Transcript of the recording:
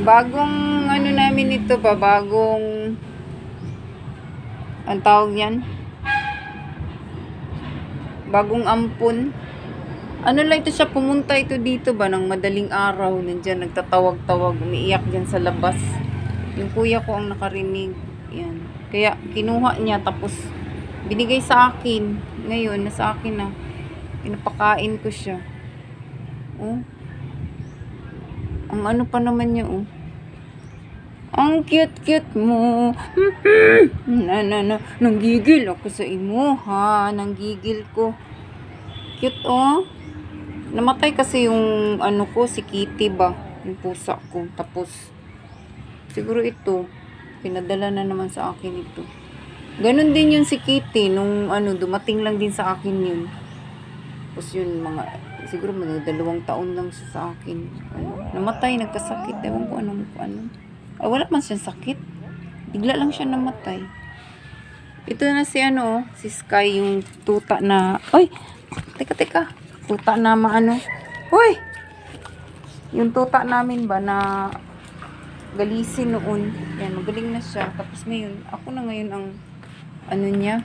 Bagong ano namin ito ba, bagong ang tawag yan, bagong ampon. Ano lang ito siya, pumunta ito dito ba ng madaling araw, nandiyan nagtatawag-tawag, umiiyak dyan sa labas. Yung kuya ko ang nakarinig. Yan. Kaya kinuha niya tapos binigay sa akin. Ngayon nasa akin na. Pinapakain ko siya. Oh. Ang ano pa naman niya, oh. Ang cute-cute mo. Nanggigil ako sa imo, ha. Nanggigil ko. Cute, oh. Namatay kasi yung ano ko, si Kitty ba. Yung pusa ko. Tapos, siguro ito, pinadala na naman sa akin ito. Ganon din yun si Kitty. Nung ano, dumating lang din sa akin yun. Tapos yun, siguro mga 2 taon lang siya sa akin. Ano, namatay, nagkasakit. Ewan ko ano. Ay, wala man siyang sakit. Bigla lang siya namatay. Ito na si ano, si Sky, yung tuta na, ay, teka. Tuta na maano. Uy! Yung tuta namin ba na galisin noon. Yan, magaling na siya. Tapos ngayon, ako na ngayon ang ano niya,